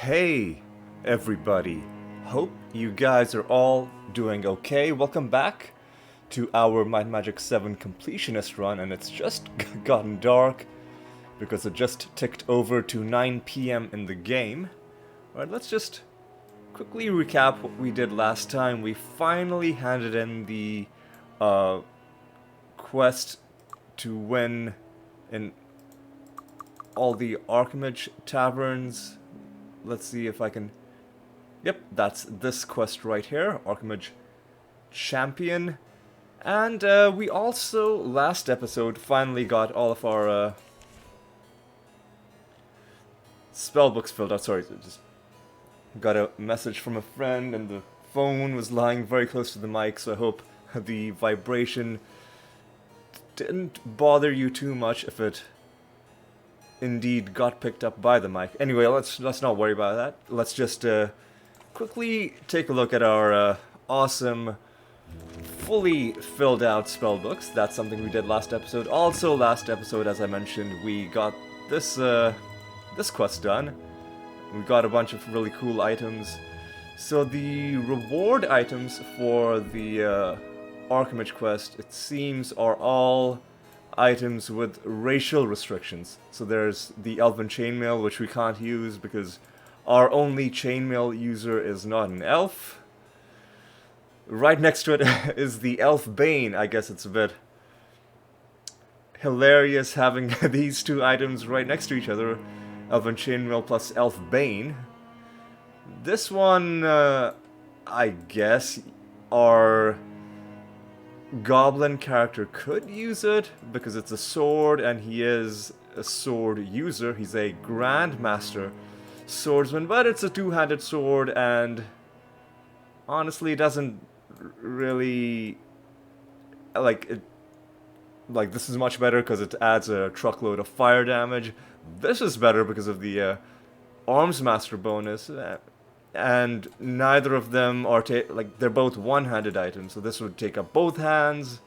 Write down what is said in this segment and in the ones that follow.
Hey, everybody. Hope you guys are all doing okay. Welcome back to our Might and Magic VII completionist run, and it's just gotten dark because it just ticked over to 9 p.m. in the game. Alright, let's just quickly recap what we did last time. We finally handed in the quest to win in all the Archimage taverns. Let's see if I can... Yep, that's this quest right here, Archimage Champion. And we also, last episode, finally got all of our spellbooks filled out. Sorry, just got a message from a friend and the phone was lying very close to the mic, so I hope the vibration didn't bother you too much if it indeed got picked up by the mic. Anyway, let's not worry about that. Let's just quickly take a look at our awesome, fully filled out spellbooks. That's something we did last episode. Also, last episode, as I mentioned, we got this this quest done. We got a bunch of really cool items. So the reward items for the Archimage quest, it seems, are all items with racial restrictions. So there's the Elven Chainmail, which we can't use because our only chainmail user is not an elf. Right next to it is the Elf Bane. I guess it's a bit hilarious having these two items right next to each other. Elven Chainmail plus Elf Bane. This one, I guess, our Goblin character could use it because it's a sword and he is a sword user. He's a Grandmaster swordsman, but it's a two-handed sword and honestly doesn't really like it. Like, this is much better because it adds a truckload of fire damage. This is better because of the Arms Master bonus, and neither of them are they're both one-handed items, so this would take up both hands,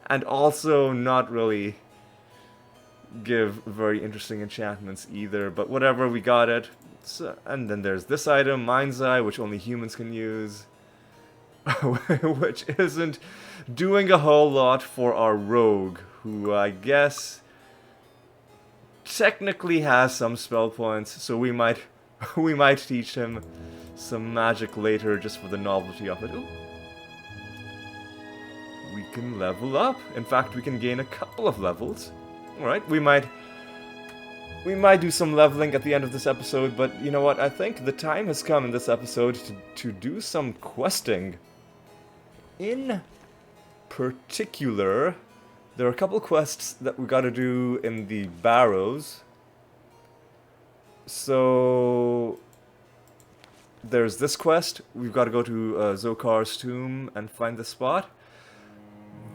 and also not really give very interesting enchantments either. But whatever, we got it. So, and then there's this item, Mind's Eye, which only humans can use, which isn't doing a whole lot for our rogue, who I guess technically has some spell points, so we might teach him some magic later just for the novelty of it. Ooh. We can level up. In fact, we can gain a couple of levels. Alright, we might do some leveling at the end of this episode, but you know what? I think the time has come in this episode to do some questing. In particular, there are a couple quests that we gotta do in the Barrows. So there's this quest. We've got to go to Zokarr's tomb and find the spot.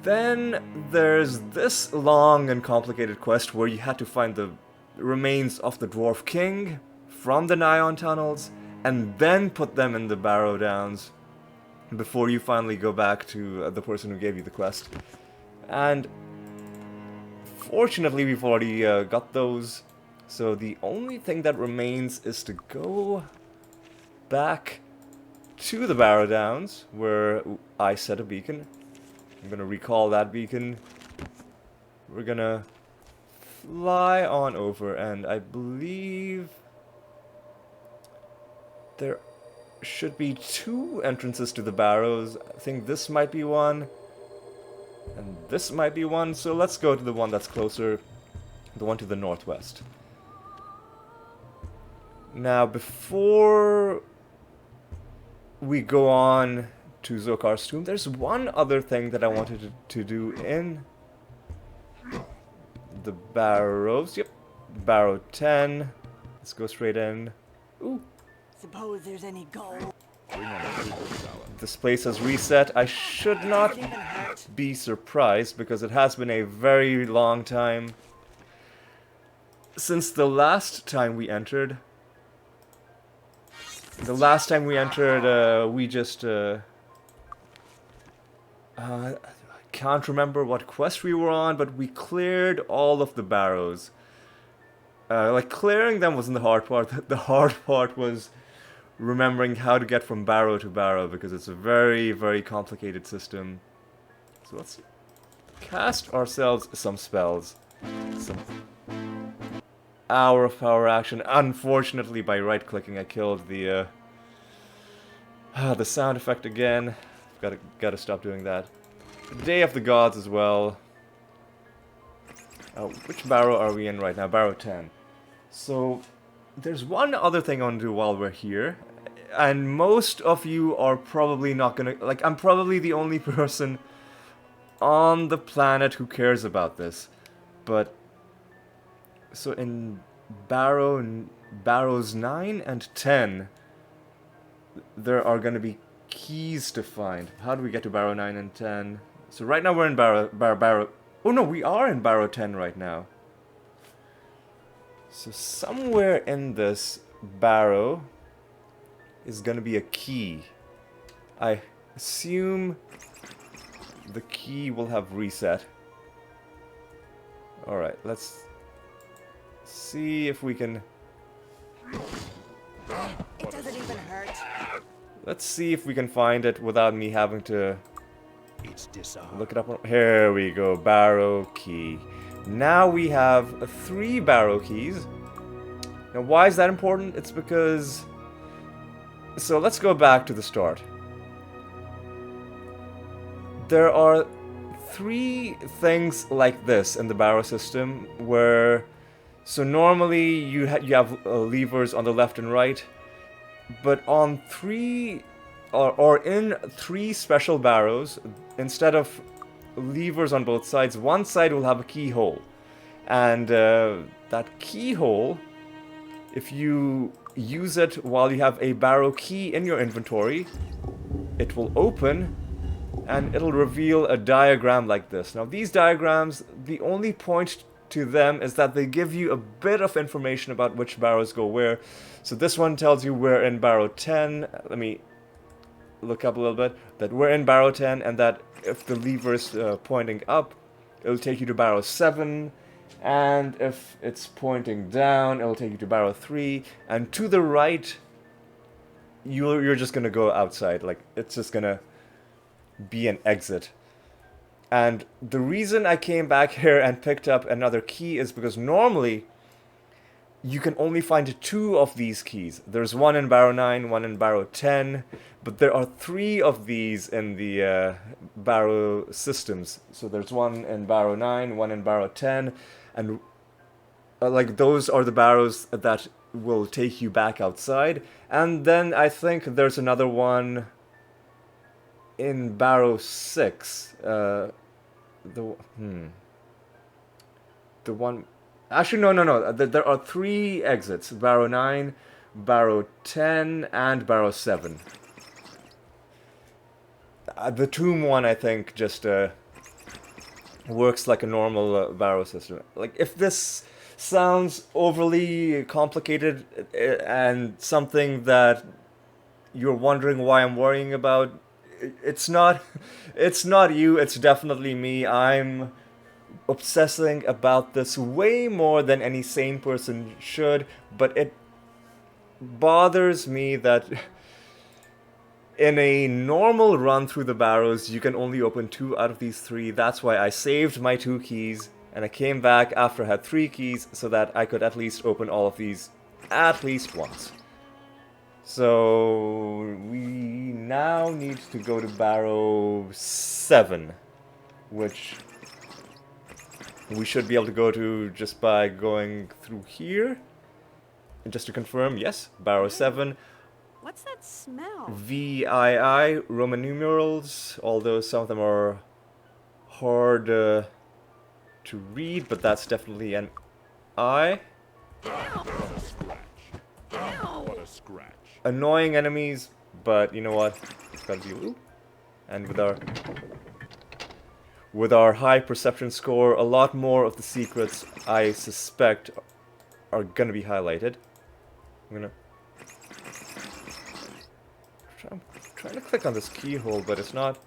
Then there's this long and complicated quest where you had to find the remains of the Dwarf King from the Nyon tunnels and then put them in the Barrow Downs before you finally go back to the person who gave you the quest. And fortunately, we've already got those. So the only thing that remains is to go back to the Barrow Downs, where I set a beacon. I'm gonna recall that beacon. We're gonna fly on over, and I believe there should be two entrances to the Barrows. I think this might be one, and this might be one, so let's go to the one that's closer, the one to the northwest. Now, before we go on to Zokarr's tomb, there's one other thing that I wanted to do in the Barrows. Yep, Barrow 10. Let's go straight in. Ooh. Suppose there's any gold. This place has reset. I should not be surprised because it has been a very long time since the last time we entered. The last time we entered, we just, I can't remember what quest we were on, but we cleared all of the Barrows. Like, clearing them wasn't the hard part. The hard part was remembering how to get from barrow to barrow, because it's a very, very complicated system. So let's cast ourselves some spells. Some Hour of Power action. Unfortunately, by right-clicking, I killed the sound effect again. Gotta stop doing that. Day of the Gods as well. Which barrow are we in right now? Barrow 10. So, there's one other thing I want to do while we're here. And most of you are probably not gonna... Like, I'm probably the only person on the planet who cares about this. But... So in Barrows 9 and 10, there are gonna be keys to find. How do we get to Barrow 9 and 10? So right now we're in Barrow... Oh no, we are in Barrow 10 right now. So somewhere in this barrow is gonna be a key. I assume the key will have reset. Alright, let's see if we can... It doesn't even hurt. Let's see if we can find it without me having to It's disarmed. look it up. Here we go, barrow key. Now we have 3 barrow keys. Now why is that important? It's because... So let's go back to the start. There are 3 things like this in the barrow system where... So normally you have levers on the left and right, but on 3 or in 3 special barrows, instead of levers on both sides, one side will have a keyhole. And that keyhole, if you use it while you have a barrow key in your inventory, it will open and it'll reveal a diagram like this. Now these diagrams, the only point to them is that they give you a bit of information about which barrows go where. So this one tells you we're in barrow 10. Let me look up a little bit. That we're in barrow 10, and that if the lever is pointing up, it'll take you to barrow 7. And if it's pointing down, it'll take you to barrow 3. And to the right, you're just gonna go outside. Like, it's just gonna be an exit. And the reason I came back here and picked up another key is because normally you can only find 2 of these keys. There's one in barrow 9, one in barrow 10, but there are 3 of these in the barrow systems. So there's one in barrow 9, one in barrow 10, and like those are the barrows that will take you back outside. And then I think there's another one in barrow 6, the one... Actually, no. There are 3 exits. Barrow 9, barrow 10, and barrow 7. The tomb one, I think, just works like a normal barrow system. Like, if this sounds overly complicated and something that you're wondering why I'm worrying about, it's not you, it's definitely me. I'm obsessing about this way more than any sane person should, but it bothers me that in a normal run through the barrows, you can only open 2 out of these 3. That's why I saved my 2 keys, and I came back after I had 3 keys, so that I could at least open all of these at least once. So we now need to go to barrow 7, which we should be able to go to just by going through here. And just to confirm, yes, barrow 7. What's that smell? VII, Roman numerals, although some of them are hard to read, but that's definitely an I. What a scratch. Annoying enemies, but you know what? It's gotta be ooh. And with our high perception score, a lot more of the secrets I suspect are gonna be highlighted. I'm trying to click on this keyhole, but it's not.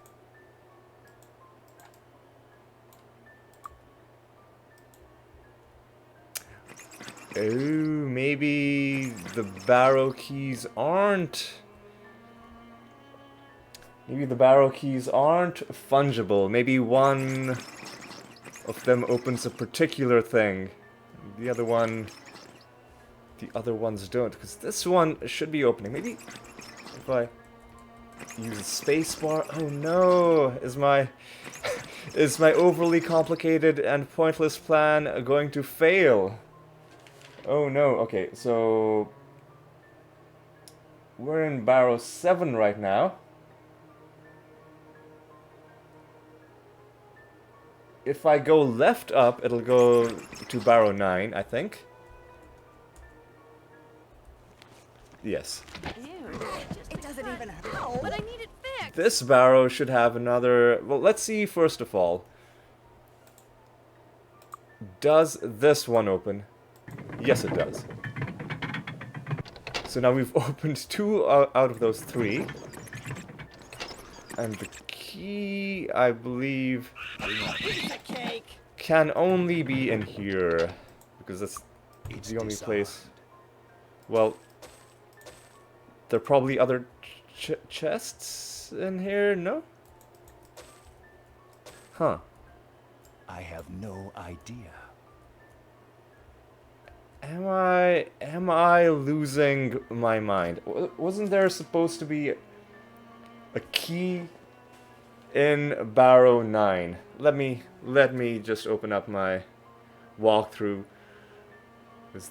maybe the barrow keys aren't... Maybe the barrow keys aren't fungible. Maybe one of them opens a particular thing. The other one... The other ones don't. Because this one should be opening. Maybe if I use a spacebar... Oh no! Is my... is my overly complicated and pointless plan going to fail? Oh no. Okay, so... We're in Barrows 7 right now. If I go left up, it'll go to Barrow 9, I think. Yes. Ew. It doesn't even hurt. But I need it fixed. This barrow should have another... Well, let's see first of all. Does this one open? Yes, it does. So now we've opened 2 out of those 3. And the key, I believe, can only be in here. Because that's the only place... Well, there are probably other chests in here, no? Huh. I have no idea. Am I losing my mind? Wasn't there supposed to be a key in Barrow 9? Let me just open up my walkthrough.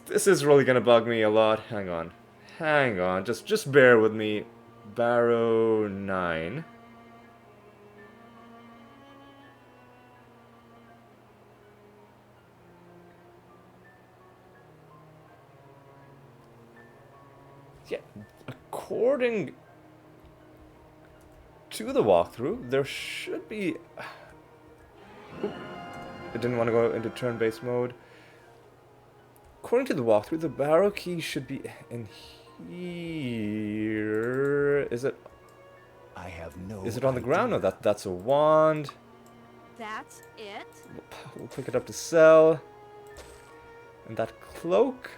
This is really gonna bug me a lot. Hang on. Just bear with me. Barrow 9. Yeah, according to the walkthrough, there should be... Oop. I didn't want to go into turn-based mode. According to the walkthrough, the barrow key should be in here. Is it? I have no. Is it on the ground? No, that's a wand. That's it? We'll pick it up to sell. And that cloak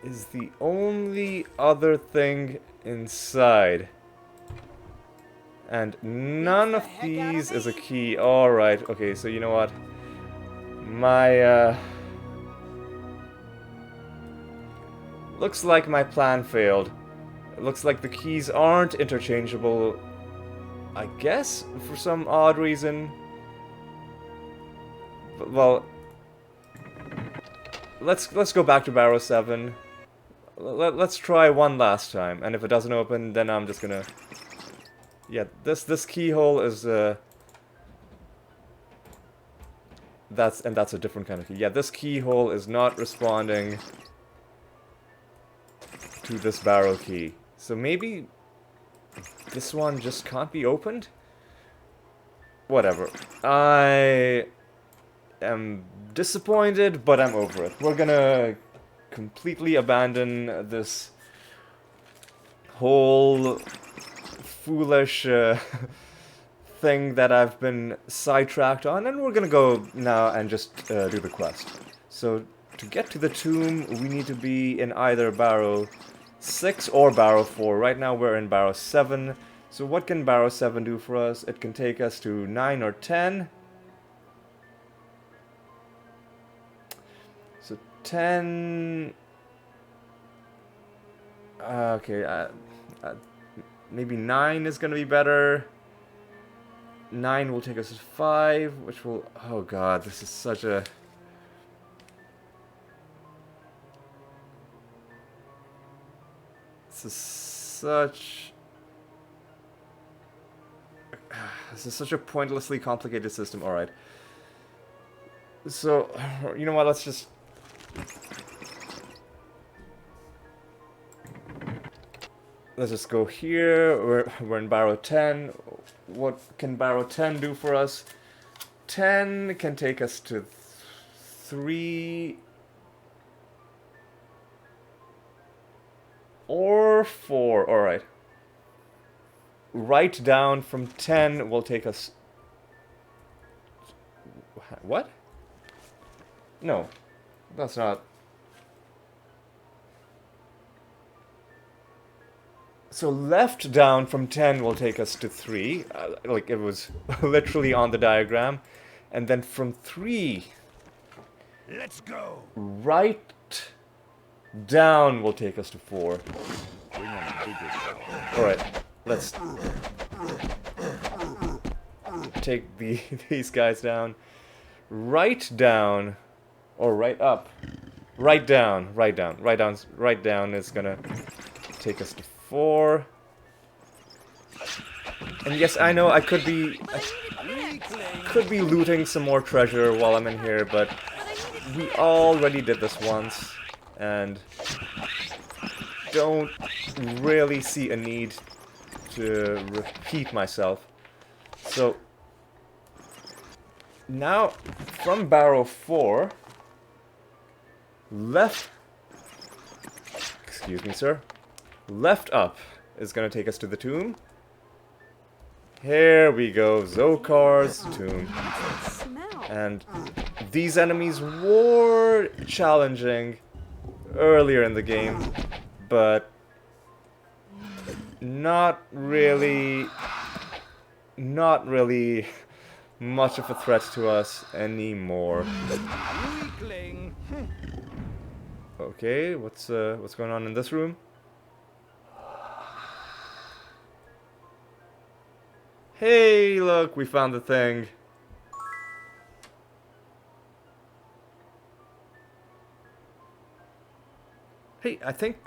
is the only other thing inside. And none of these is a key. Alright, okay, so you know what? My, looks like my plan failed. It looks like the keys aren't interchangeable. I guess, for some odd reason. But, well, let's go back to Barrow 7. Let's try one last time, and if it doesn't open, then I'm just gonna... Yeah, this keyhole is, that's a different kind of key. Yeah, this keyhole is not responding to this barrel key. So maybe this one just can't be opened? Whatever. I am disappointed, but I'm over it. We're gonna completely abandon this whole foolish thing that I've been sidetracked on, and we're gonna go now and just do the quest. So, to get to the tomb, we need to be in either Barrow 6 or Barrow 4. Right now we're in Barrow 7. So what can Barrow 7 do for us? It can take us to 9 or 10. So 10... okay, maybe 9 is gonna be better. 9 will take us to 5, which will... Oh god, this is such a... This is such... This is such a pointlessly complicated system. Alright. So, you know what, let's just... Let's just go here. We're in Barrow 10. What can Barrow 10 do for us? 10 can take us to 3 or 4. Alright. Right down from 10 will take us... What? No, that's not. So left down from 10 will take us to 3. Like it was literally on the diagram. And then from 3, Let's go. right down will take us to 4. Bring on the bigger stuff. Alright, let's take these guys down. Right down, or right up. Right down, right down, right down is gonna take us to 4. And yes, I know I could be looting some more treasure while I'm in here, but we already did this once, and don't really see a need to repeat myself. So now from Barrow 4, left, excuse me sir, left up is going to take us to the tomb. Here we go, Zokarr's tomb. Smell. And these enemies were challenging earlier in the game, but not really much of a threat to us anymore. Weakling. Okay, what's going on in this room? Hey, look, we found the thing. Hey, I think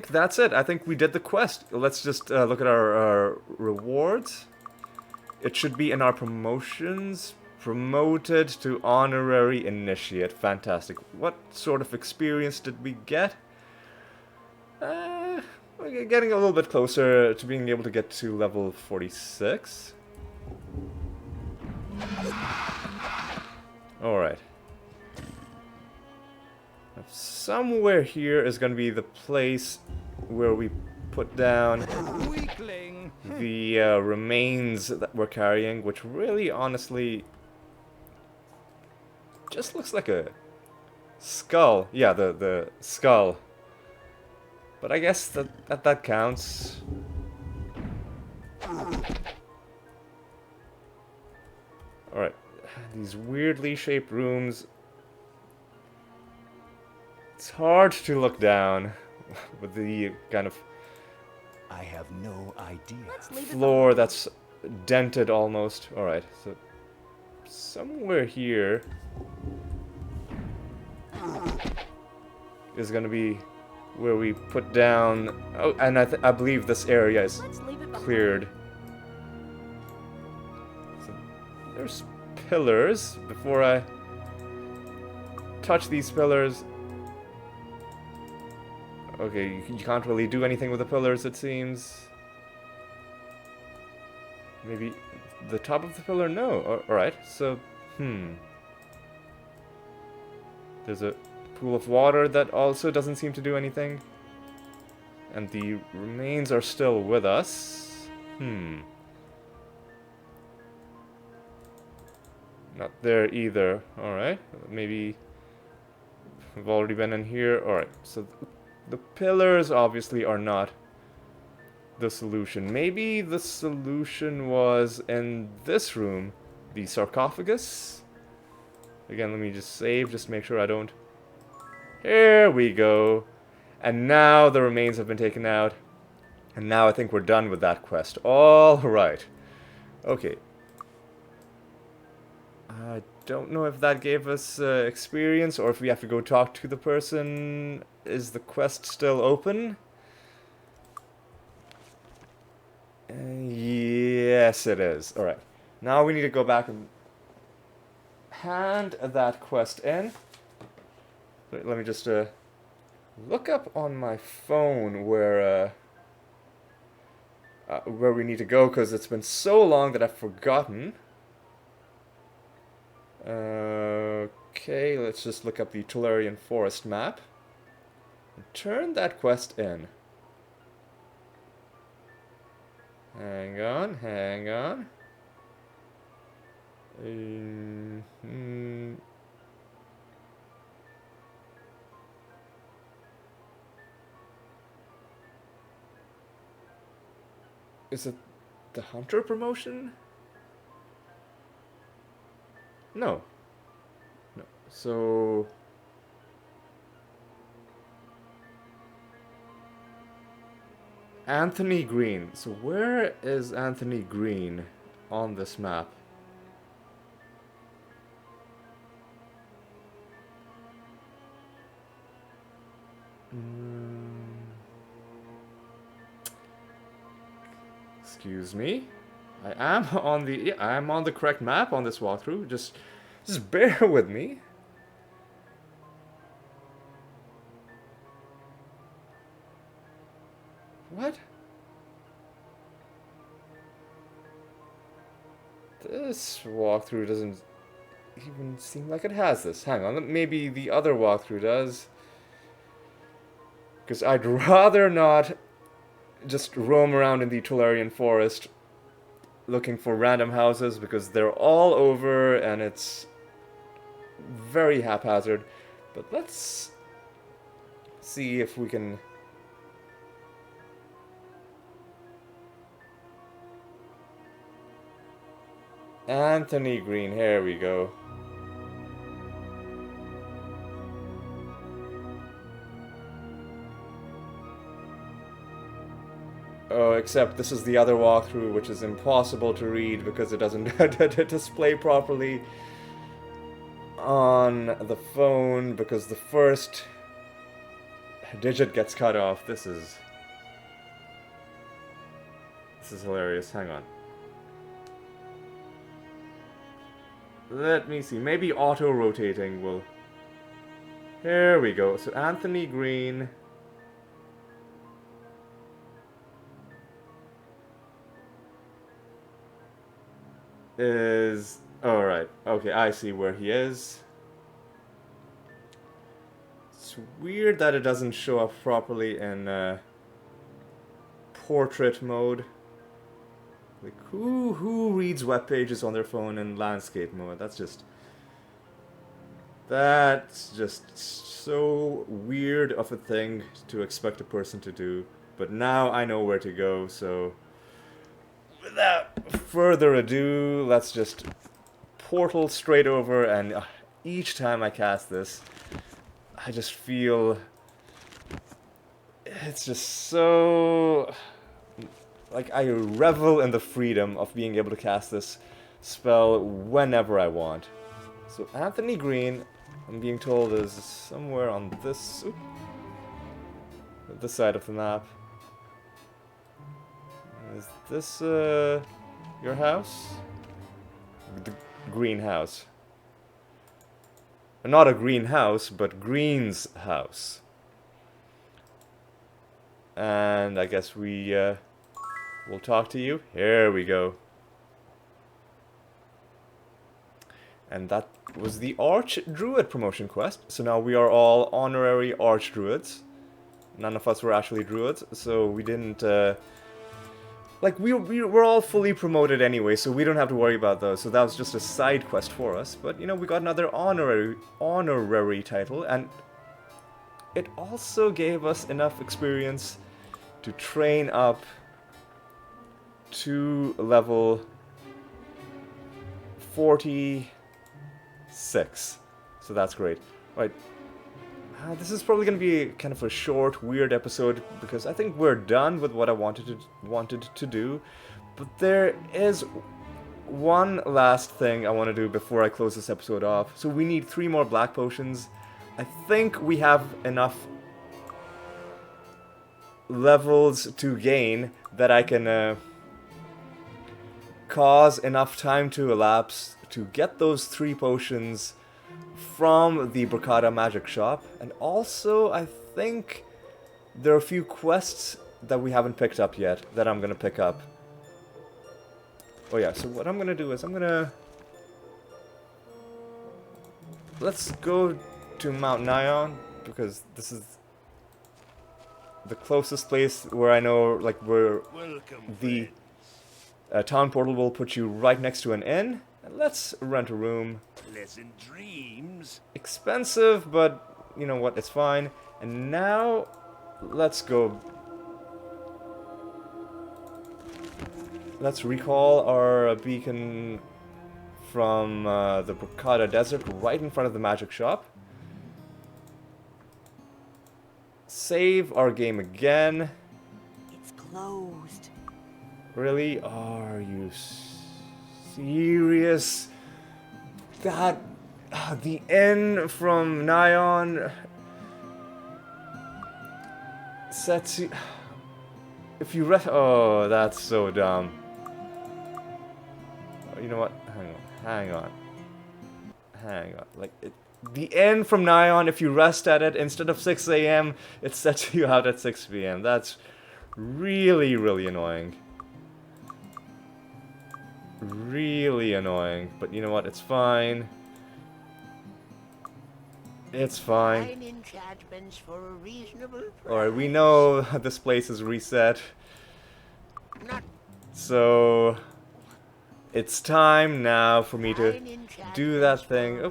that's it. I think we did the quest. Let's just look at our rewards. It should be in our promotions. Promoted to honorary initiate. Fantastic. What sort of experience did we get? We're getting a little bit closer to being able to get to level 46. Alright. Somewhere here is going to be the place where we put down Weakling. the remains that we're carrying, which really, honestly, just looks like a skull. Yeah, the skull. But I guess that counts. Alright, these weirdly shaped rooms. It's hard to look down with the kind of I have no idea. Let's leave it floor that's dented almost. Alright, so somewhere here is gonna be where we put down. Oh, and I believe this area is Let's leave it behind. cleared. So there's pillars. Before I touch these pillars, okay, you can't really do anything with the pillars, it seems. Maybe the top of the pillar? No. Alright, so, there's a pool of water that also doesn't seem to do anything. And the remains are still with us. Not there either. Alright, maybe we've already been in here. Alright, so the pillars obviously are not the solution. Maybe the solution was in this room, the sarcophagus. Again, let me just save, just make sure I don't. Here we go. And now the remains have been taken out. And now I think we're done with that quest. All right. Okay. I don't know if that gave us experience or if we have to go talk to the person. Is the quest still open? Yes, it is. Alright. Now we need to go back and hand that quest in. Wait, let me just look up on my phone where we need to go, because it's been so long that I've forgotten. Okay, let's just look up the Tellurian Forest map. And turn that quest in. Hang on, hang on. Is it the Hunter promotion? No. No. So... Anthony Green. So where is Anthony Green on this map? Excuse me. I am on the I am on the correct map on this walkthrough. Just bear with me. What? This walkthrough doesn't even seem like it has this. Hang on, maybe the other walkthrough does. Because I'd rather not just roam around in the Tolarian forest looking for random houses, because they're all over and it's very haphazard. But let's see if we can... Anthony Green, here we go. Oh, except this is the other walkthrough, which is impossible to read because it doesn't display properly on the phone, because the first digit gets cut off. This is hilarious. Hang on. Let me see. Maybe auto-rotating will... Here we go. So Anthony Green... is... Alright. Okay, I see where he is. It's weird that it doesn't show up properly in portrait mode. Like, who reads web pages on their phone in landscape mode? That's just so weird of a thing to expect a person to do. But now I know where to go, so without further ado, let's just portal straight over, and each time I cast this, I just feel it's just so... like, I revel in the freedom of being able to cast this spell whenever I want. So Anthony Green, I'm being told, is somewhere on this side of the map. Is this your house? The greenhouse. Not a greenhouse, but Green's house. And I guess we'll talk to you. Here we go. And that was the Archdruid promotion quest. So now we are all honorary Archdruids. None of us were actually druids, so we didn't... like, we're all fully promoted anyway, so we don't have to worry about those. So that was just a side quest for us. But, you know, we got another honorary title, and it also gave us enough experience to train up to level 46. So that's great. Right. This is probably going to be kind of a short, weird episode, because I think we're done with what I wanted to do. But there is one last thing I want to do before I close this episode off. So we need 3 more black potions. I think we have enough levels to gain that I can cause enough time to elapse to get those 3 potions from the Bracada Magic Shop. And also, I think there are a few quests that we haven't picked up yet that I'm gonna pick up. Oh yeah, so what I'm gonna do is let's go to Mount Nion, because this is the closest place where I know, like, where the town portal will put you right next to an inn. And let's rent a room. Pleasant dreams. Expensive, but you know what, it's fine. And now, let's go let's recall our beacon from the Bracada Desert right in front of the magic shop. Save our game again. It's closed. Really? Are you serious? That... the N from Nyan... sets you... If you oh, that's so dumb. You know what? Hang on. Like, the N from Nyan, if you rest at it, instead of 6 AM, it sets you out at 6 PM. That's really, really annoying. Really annoying. But you know what? It's fine. It's fine. Enchantments for a reasonable price. Alright, we know this place is reset. So... it's time now for me to do that thing. Oh,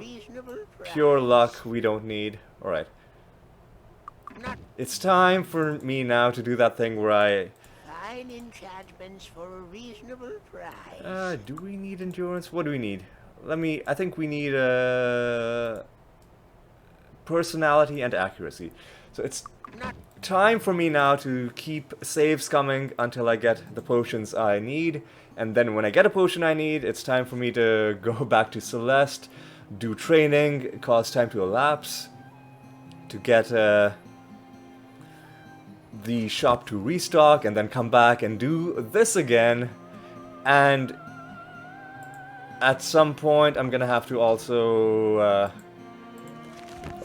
pure luck we don't need. Alright. It's time for me now to do that thing where I... Fine enchantments for a reasonable price. do we need endurance? What do we need? I think we need, personality and accuracy. So it's time for me now to keep saves coming until I get the potions I need. And then when I get a potion I need, it's time for me to go back to Celeste, do training, cause time to elapse, to get the shop to restock, and then come back and do this again. And at some point I'm gonna have to also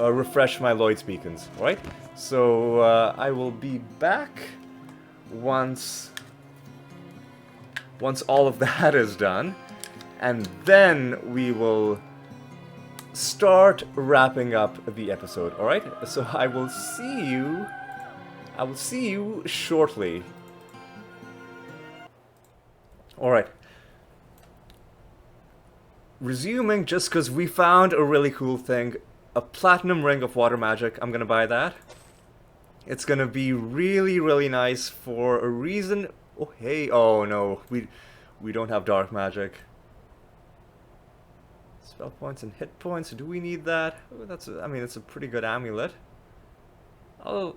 refresh my Lloyd's beacons, right? So I will be back once all of that is done, and then we will start wrapping up the episode, alright? So I will see you shortly. Alright. Resuming, just because we found a really cool thing, a platinum ring of water magic. I'm gonna buy that. It's gonna be really, really nice for a reason. Oh, hey. Oh, no. We don't have dark magic. Spell points and hit points. Do we need that? Oh, I mean, it's a pretty good amulet. Oh.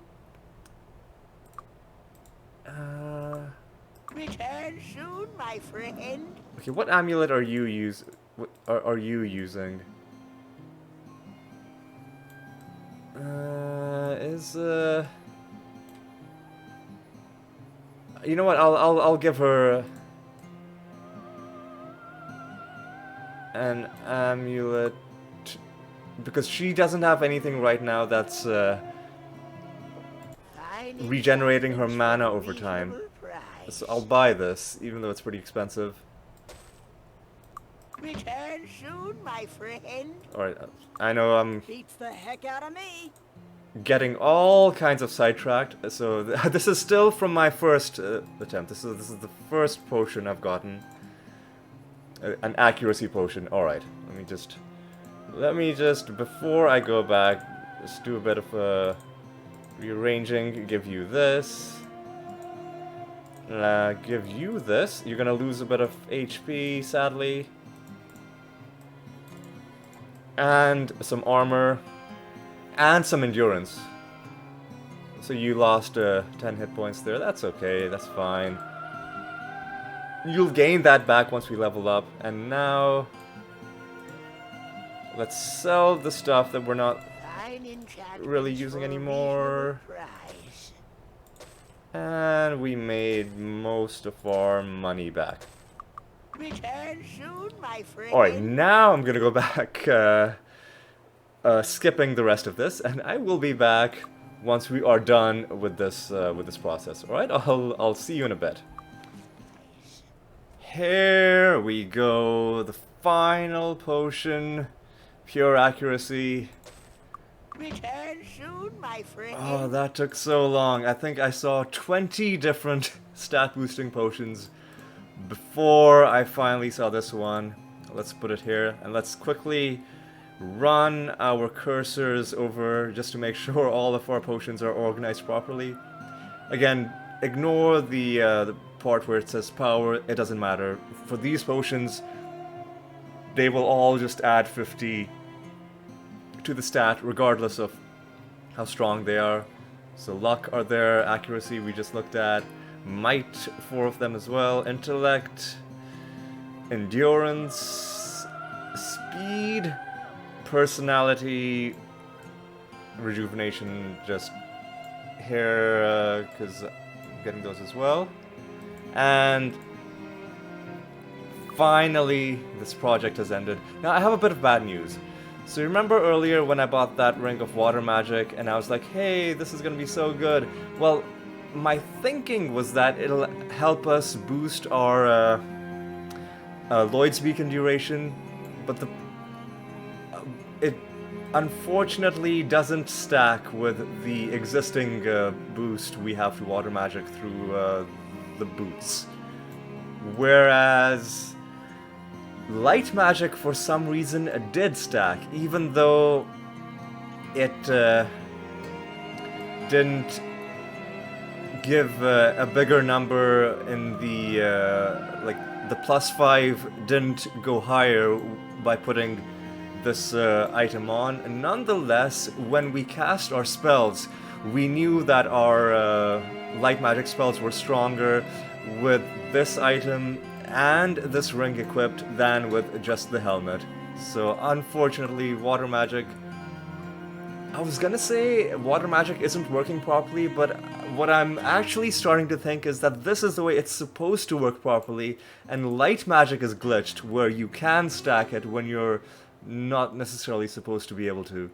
Return soon, my friend. Okay, what amulet are you are you using? You know what? I'll give her an amulet because she doesn't have anything right now that's regenerating her mana over time. So I'll buy this, even though it's pretty expensive. Return soon, my friend. Alright, I know I'm Beats the heck out of me. getting all kinds of sidetracked. So this is still from my first attempt. This is the first potion I've gotten. An accuracy potion. Alright, let me just, before I go back, just do a bit of rearranging. Give you this. Give you this. You're gonna lose a bit of HP, sadly. And some armor. And some endurance. So you lost 10 hit points there. That's okay, that's fine. You'll gain that back once we level up. And now... let's sell the stuff that we're not really using anymore. And we made most of our money back. Return soon, my friend. Alright, now I'm gonna go back, skipping the rest of this, and I will be back once we are done with this process. Alright, I'll see you in a bit. Here we go, the final potion, pure accuracy. Return soon, my friend. Oh, that took so long. I think I saw 20 different stat boosting potions before I finally saw this one. Let's put it here, and let's quickly run our cursors over just to make sure all of our potions are organized properly. Again, ignore the part where it says power, it doesn't matter. For these potions, they will all just add 50 to the stat, regardless of how strong they are. So luck are there, accuracy we just looked at, might, 4 of them as well, intellect, endurance, speed, personality, rejuvenation, just here, because I'm getting those as well. And finally, this project has ended. Now, I have a bit of bad news. So remember earlier when I bought that Ring of Water Magic, and I was like, hey, this is gonna be so good. Well, my thinking was that it'll help us boost our Lloyd's Beacon duration, but it unfortunately doesn't stack with the existing boost we have to Water Magic through the boots. Whereas Light Magic, for some reason, did stack, even though it didn't give a bigger number in the, like, the +5 didn't go higher by putting this item on. Nonetheless, when we cast our spells, we knew that our light magic spells were stronger with this item and this ring equipped than with just the helmet. So unfortunately, water magic, I was gonna say water magic isn't working properly, but what I'm actually starting to think is that this is the way it's supposed to work properly, and light magic is glitched where you can stack it when you're not necessarily supposed to be able to.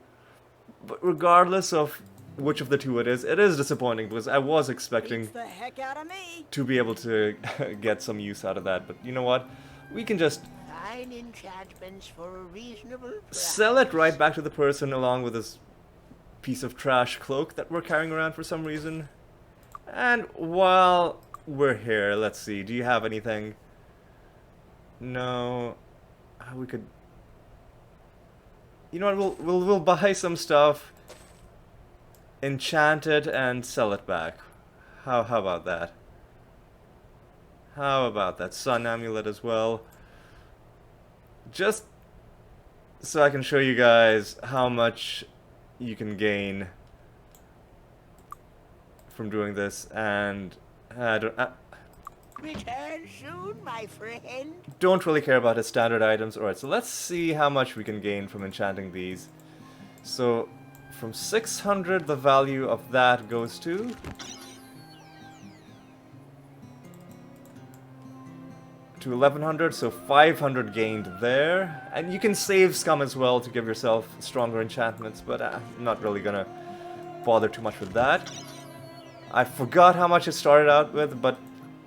But regardless of which of the two it is disappointing because I was expecting Beats the heck out of me. to be able to get some use out of that, but you know what? We can just Fine enchantments for a reasonable price. sell it right back to the person along with this piece of trash cloak that we're carrying around for some reason. And while we're here, let's see, do you have anything? No. We could... You know what, we'll buy some stuff, enchant it, and sell it back. How about that? How about that? Sun amulet as well. Just so I can show you guys how much you can gain from doing this, and Return soon, my friend. don't really care about his standard items. Alright, so let's see how much we can gain from enchanting these. So, from 600, the value of that goes to... to 1100, so 500 gained there. And you can save scum as well to give yourself stronger enchantments, but I'm not really gonna bother too much with that. I forgot how much it started out with, but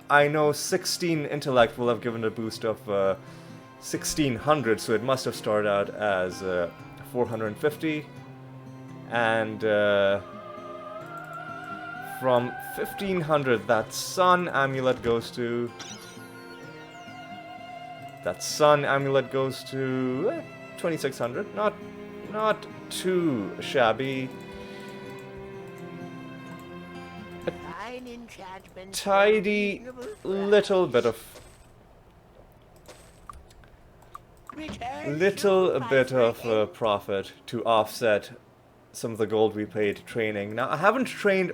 I know 16 intellect will have given a boost of 1600, so it must have started out as 450. And from 1500, that sun amulet goes to... That sun amulet goes to 2600. Not too shabby. Fine enchantments Tidy for a reasonable little bit of price. Return soon, my friend. profit to offset some of the gold we paid training. Now I haven't trained.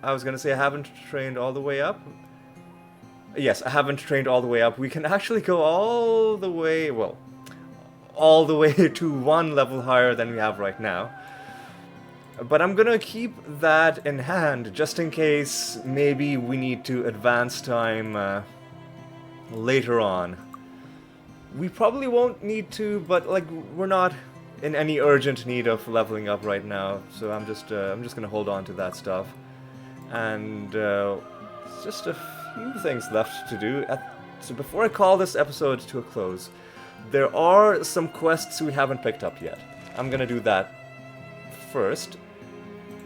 I was gonna say I haven't trained all the way up. Yes, I haven't trained all the way up. We can actually go all the way, well, all the way to 1 level higher than we have right now. But I'm gonna keep that in hand, just in case maybe we need to advance time later on. We probably won't need to, but like we're not in any urgent need of leveling up right now, so I'm just gonna hold on to that stuff. And just a few things left to do. So before I call this episode to a close, there are some quests we haven't picked up yet. I'm gonna do that first.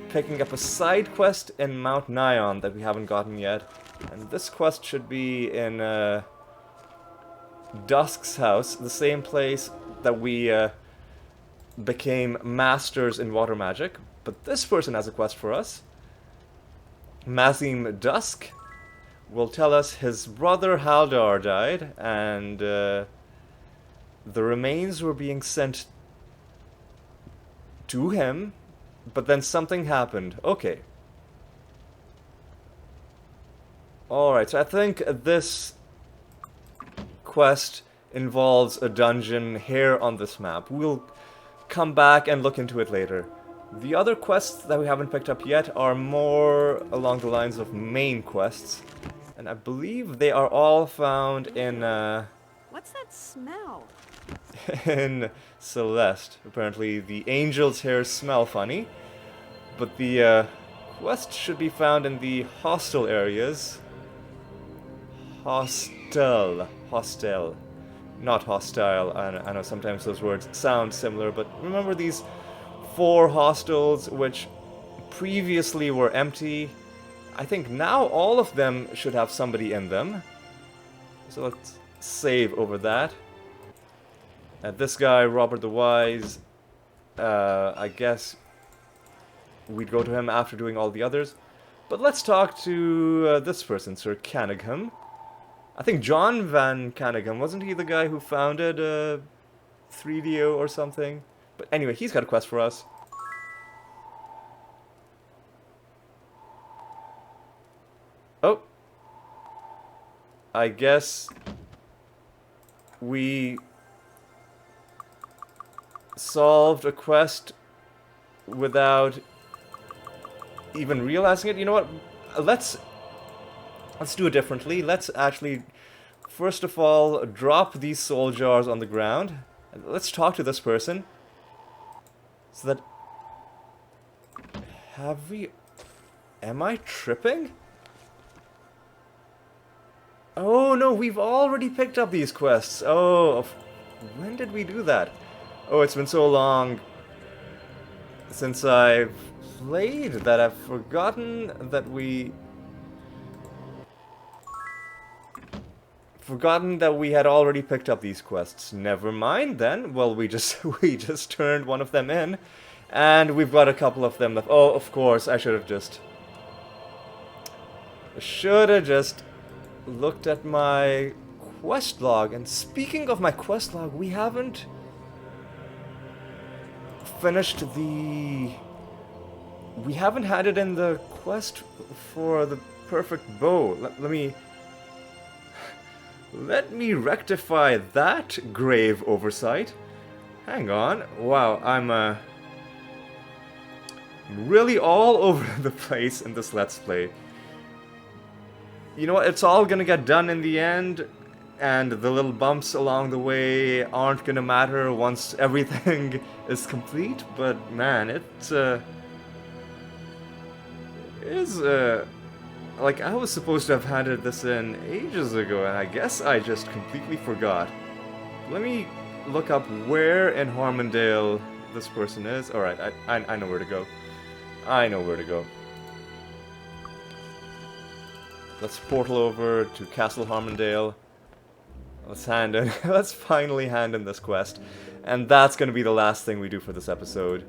Picking up a side quest in Mount Nion that we haven't gotten yet. And this quest should be in Dusk's house, the same place that we became masters in water magic. But this person has a quest for us. Mazim Dusk. will tell us his brother Haldar died, and the remains were being sent to him, but then something happened. Okay. Alright, so I think this quest involves a dungeon here on this map. We'll come back and look into it later. The other quests that we haven't picked up yet are more along the lines of main quests. And I believe they are all found in, What's that smell? in Celeste. Apparently the angels here smell funny. But the quest should be found in the hostel areas. Hostel. Not hostile. I know sometimes those words sound similar, but remember these 4 hostels which previously were empty? I think now all of them should have somebody in them. So let's save over that. This guy, Robert the Wise, I guess we'd go to him after doing all the others. But let's talk to this person, Sir Canningham. I think John Van Canningham, wasn't he the guy who founded 3DO or something? But anyway, he's got a quest for us. Oh. I guess we solved a quest without even realizing it. You know what? Let's do it differently. Let's actually, first of all, drop these soul jars on the ground. Let's talk to this person. So that... Have we... Am I tripping? Oh no, we've already picked up these quests. Oh, when did we do that? Oh, it's been so long since I've played that I've forgotten that we... had already picked up these quests. Never mind then. Well, we just turned one of them in, and we've got a couple of them left. Oh, of course, I should have just looked at my quest log. And speaking of my quest log, we haven't finished we haven't had it in the quest for the perfect bow. Let me rectify that grave oversight. Hang on. Wow, I'm really all over the place in this Let's Play. You know what? It's all gonna get done in the end, and the little bumps along the way aren't gonna matter once everything is complete, but man, it is like, I was supposed to have handed this in ages ago, and I guess I just completely forgot. Let me look up where in Harmondale this person is. Alright, I know where to go. I know where to go. Let's portal over to Castle Harmondale. Let's finally hand in this quest. And that's gonna be the last thing we do for this episode.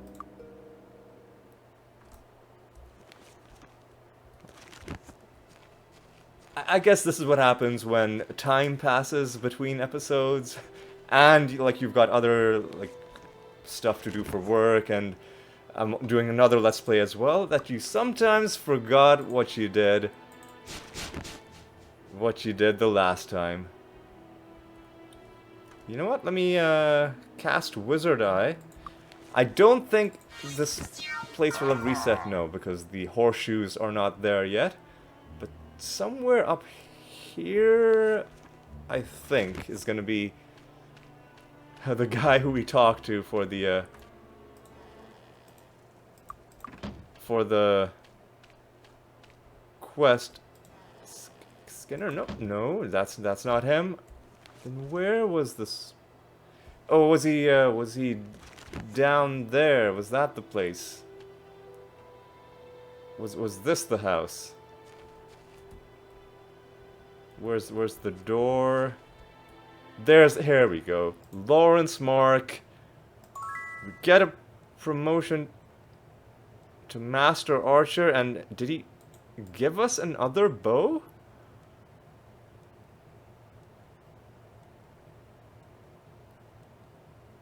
I guess this is what happens when time passes between episodes, and like you've got other like stuff to do for work, and I'm doing another Let's Play as well, that you sometimes forgot what you did the last time. You know what? Let me cast Wizard Eye. I don't think this place will have reset, no, because the horseshoes are not there yet. But somewhere up here, I think, is going to be the guy who we talked to for the quest. Skinner? No, that's not him. Then where was this? Oh, was he down there? Was that the place? Was this the house? Where's the door? Here we go. Lawrence Mark. We get a promotion to Master Archer, and did he give us another bow?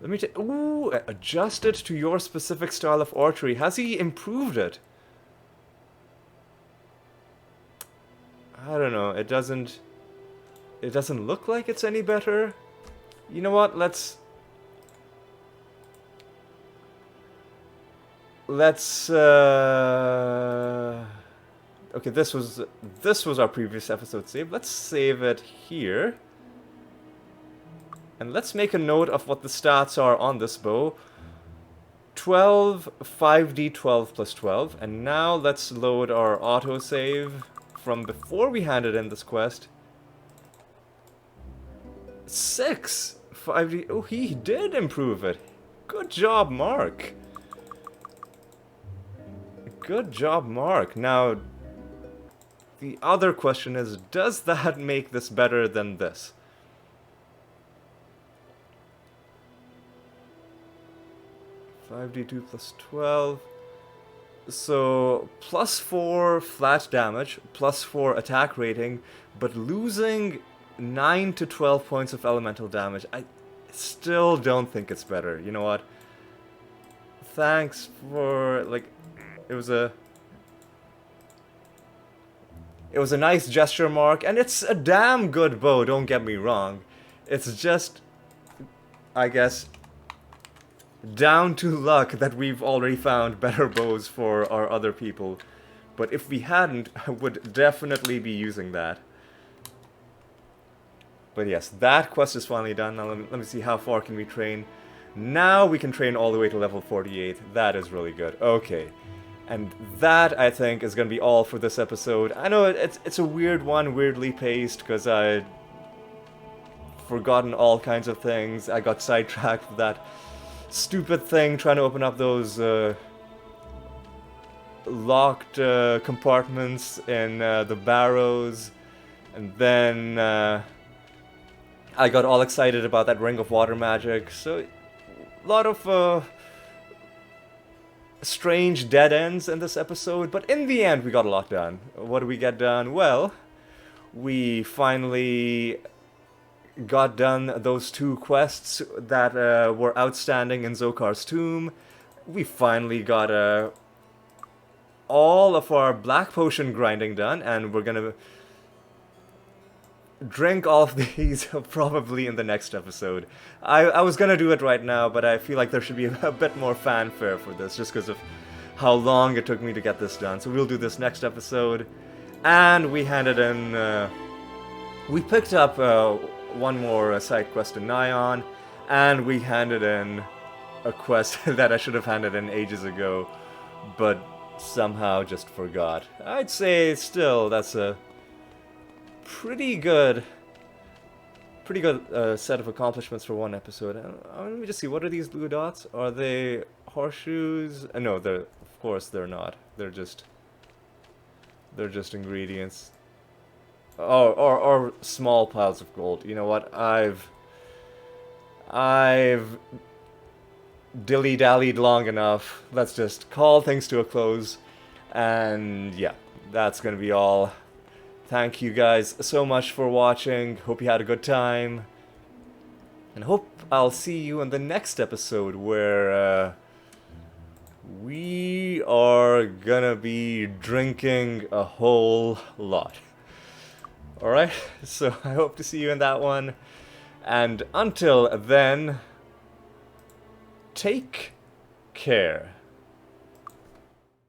Let me take... Ooh, adjust it to your specific style of archery. Has he improved it? I don't know. It doesn't look like it's any better. You know what? Let's okay, this was our previous episode save. Let's save it here. And let's make a note of what the stats are on this bow. 12, 5d12 plus 12. And now let's load our autosave from before we handed in this quest. 6, 5d... Oh, he did improve it. Good job, Mark. Good job, Mark. Now, the other question is, does that make this better than this? (5d2 plus 12). So, +4 flat damage, +4 attack rating, but losing 9 to 12 points of elemental damage. I still don't think it's better. You know what? Thanks for, like, it was a nice gesture, Mark, and it's a damn good bow, don't get me wrong. It's just, I guess, down to luck that we've already found better bows for our other people. But if we hadn't, I would definitely be using that. But yes, that quest is finally done. Now let me see how far can we train. Now we can train all the way to level 48. That is really good. Okay. And that, I think, is going to be all for this episode. I know it's a weird one, weirdly paced, because I'd forgotten all kinds of things. I got sidetracked with that stupid thing trying to open up those locked compartments in the Barrows. And then I got all excited about that Ring of Water magic. So, a lot of strange dead ends in this episode, but in the end we got a lot done. What did we get done? Well, we finally got done those 2 quests that were outstanding in Zokarr's tomb. We finally got all of our black potion grinding done, and we're gonna drink all of these probably in the next episode. I was gonna do it right now, but I feel like there should be a bit more fanfare for this, just because of how long it took me to get this done. So we'll do this next episode. And we handed in... we picked up one more side quest in Nyan, and we handed in a quest that I should have handed in ages ago, but somehow just forgot. I'd say still that's a pretty good set of accomplishments for one episode. Let me just see, what are these blue dots? Are they horseshoes? No, of course they're not. They're just ingredients. Oh, or small piles of gold. You know what? I've dilly-dallied long enough. Let's just call things to a close. And yeah, that's gonna be all. Thank you guys so much for watching. Hope you had a good time. And hope I'll see you in the next episode where we are gonna be drinking a whole lot. Alright, so I hope to see you in that one. And until then, take care.